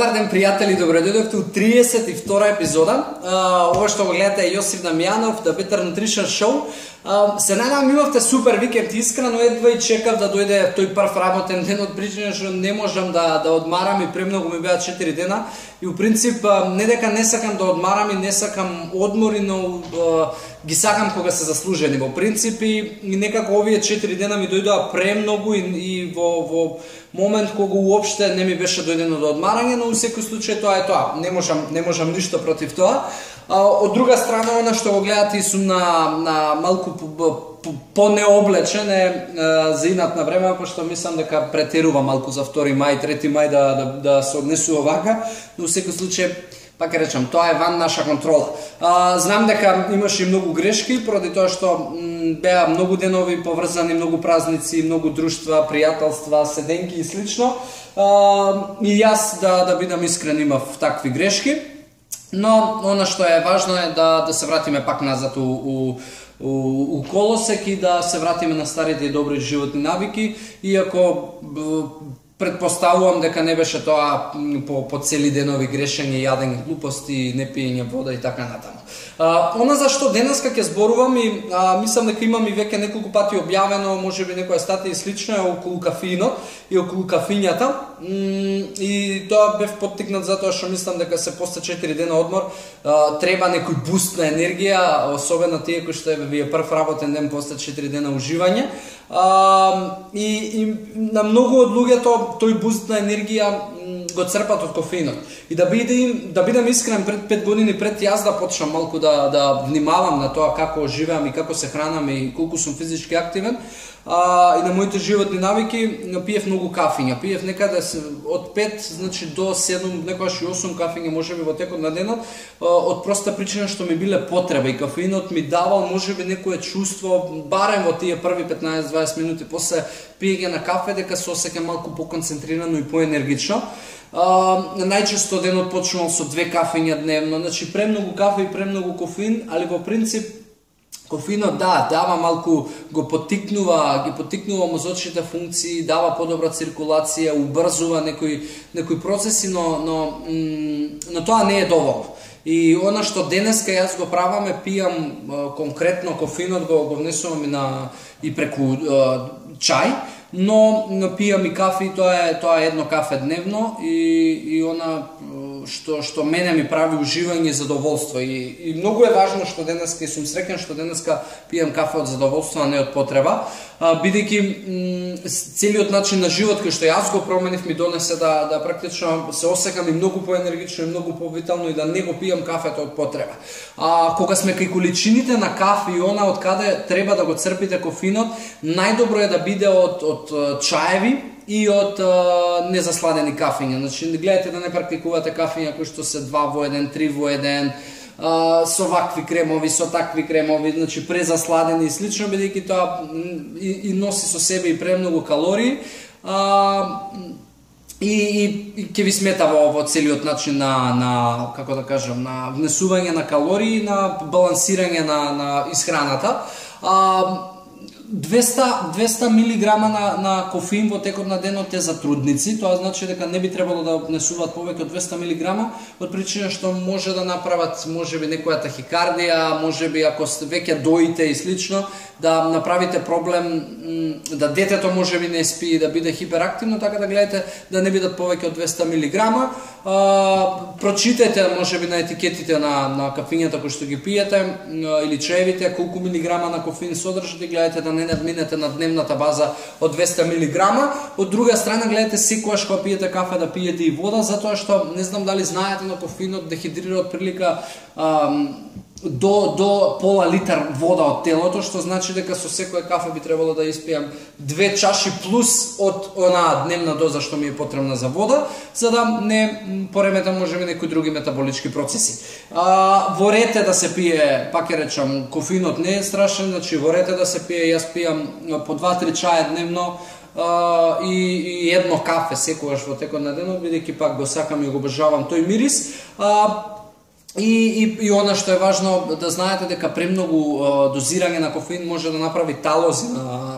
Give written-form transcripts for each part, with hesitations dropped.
Добар ден, пријатели, добре дојдовте у 32 епизода. Ова што го гледате е Јосиф Дамјанов, The Better Nutrition Show. Се надевам имавте супер викенд, искрено едва и чекав да дојде тој прв работен ден од причина што не можам да одмарам и премногу ми беа 4 дена. И у принцип не дека не сакам да одмарам и не сакам одмори, но ги сакам кога се заслужени. Во принцип и некако овие 4 дена ми дојдоа премногу и во момент кога уопште не ми беше дојдено до одмарање, но во секој случај тоа е тоа. Не можам ништо против тоа. Од друга страна, она што го гледате и сум на малку понеоблечен за инатна време, пошто мислам дека претерува малку за 2 мај, 3 мај да се однесува вака, но во секој случај, пак речам, тоа е ван наша контрола. Знам дека имаше и многу грешки, поради тоа што беа многу денови поврзани, многу празници, многу друштва, пријателства, седенки и слично. И јас да бидам искрен имав такви грешки. Но она што е важно е да се вратиме пак назад у колосек и да се вратиме на старите и добри животни навики, иако предпоставувам дека не беше тоа по цели денови грешење, јадење глупости, непиење вода и така натаму. Она за што денеска ќе зборувам и мислам дека имам и веќе неколку пати објавено, можеби некоја статија и слично е околу кафеинот и околу кафињата. И тоа бев поттикнат затоа што мислам дека се после 4 дена одмор треба некој буст на енергија, особено тие кои што ви е прв работен ден после 4 дена уживање. И на многу од луѓето тој буст на енергија го црпат од кофеинот. И да бидам искрен, пред 5 години пред јас да почнам малку да внимавам на тоа како живеам и како се хранам и колку сум физички активен, и на моите животни навики, пиев многу кафења. Пиев некаде од 5, значи до 7, некогаш и 8 кафења можеби во текот на денот, од проста причина што ми биле потреба и кафеинот ми давал можеби некое чувство, барем во тие први 15-20 минути после пиење на кафе, дека се осеќам малку поконцентрирано и поенергично. Најчесто денот почнувал со 2 кафења дневно, значи премногу кафе и премногу кофеин, али во принцип кофеинот дава малку, ги поттикнува мозочните функции, дава подобра циркулација, убрзува некои процеси, но тоа не е доволно. И она што денеска јас го правам пијам конкретно кофеинот го внесувам и преку чај, но пијам и кафе, и тоа е едно кафе дневно и она што мене ми прави уживање и задоволство. И многу е важно што денеска, и сум среќен што денеска пијам кафе од задоволство, а не од потреба, бидејќи целиот начин на живот кој што јас го променив ми донесе да практично се осекам и многу поенергично и многу повитално и да не го пијам кафето од потреба. Кога сме кај количините на кафе и она од каде треба да го црпите кофеинот, најдобро е да биде од чаеви и од незасладени кафења. Значи, гледате да не практикувате кафења кои што се 2 во 1, 3 во 1, со вакви кремови, со такви кремови, значи презасладени и слично, бидејќи тоа и носи со себе и премногу калории, и ќе ви смета во целиот начин на како да кажам, на внесување на калории, на балансирање на исхраната. 200 милиграма на кофеин во текот на денот е за трудници, тоа значи дека не би требало да внесуваат повеќе од 200 милиграма, од причина што може да направат можеби некоја тахикардија, можеби ако веќе доите и слично, да направите проблем, да детето можеби не спи, да биде хиперактивно, така да гледате да не бидат повеќе од 200 милиграма. Прочитајте можеби на етикетите на кафењата кои што ги пиете или чаевите колку милиграма на кофеин содржат и гледате да не надминете на дневната база од 200 милиграма. Од друга страна гледате секогаш кога пиете кафе да пиете и вода, затоа што не знам дали знаете, но кофеинот дехидрира од прилика до пола литар вода од телото, што значи дека со секое кафе би требало да испијам 2 чаши плюс од онаа дневна доза што ми е потребна за вода, за да не пореметам можеби некои други метаболички процеси. Во ред е да се пие, пак ќе речам, кофеинот не е страшен, значи во ред е да се пие, јас пијам по 2-3 чаја дневно и едно кафе секогаш во текот на денот, бидејќи пак го сакам и го обожавам тој мирис. И она што е важно да знаете дека премногу дозирање на кофеин може да направи талози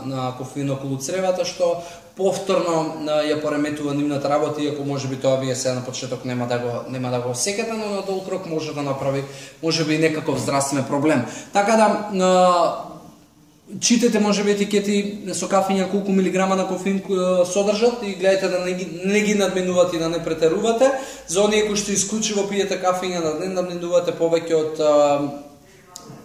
на кофеин околу цревата, што повторно ја пореметува нивната работа, иако можеби тоа вие сега на почеток нема да го осекате, но на долг рок може да направи можеби и некаков здравствен проблем. Така да читате можеби етикети со кафења колку милиграма на кофеин содржат и гледате да не ги надменувате и да не претерувате. За оние кои што исклучиво пиете кафења да не надменувате повеќе од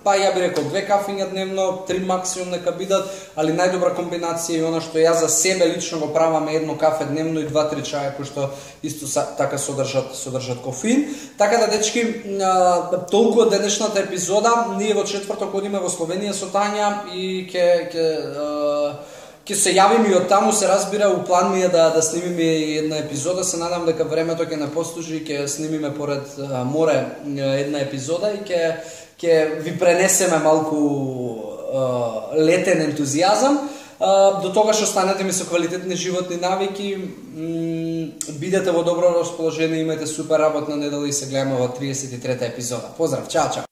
па ја би рекол 2 кафења дневно, 3 максимум нека бидат, али најдобра комбинација е она што ја за себе лично го правам едно кафе дневно и 2-3 чаја кои што исто така содржат кофеин. Така да дечки, толку од денешната епизода. Ние во четврток одиме во Словенија со Тања и ќе се јавиме и од таму, се разбира, у план ми е да снимиме една епизода. Се надам дека времето ќе не послужи и ќе снимиме поред море една епизода и ќе ви пренесеме малку летен ентузијазам. До тогаш останете ми со квалитетни животни навики. Бидете во добро расположение, имајте супер работна недела и се гледаме во 33-та епизода. Поздрав, чао, чао!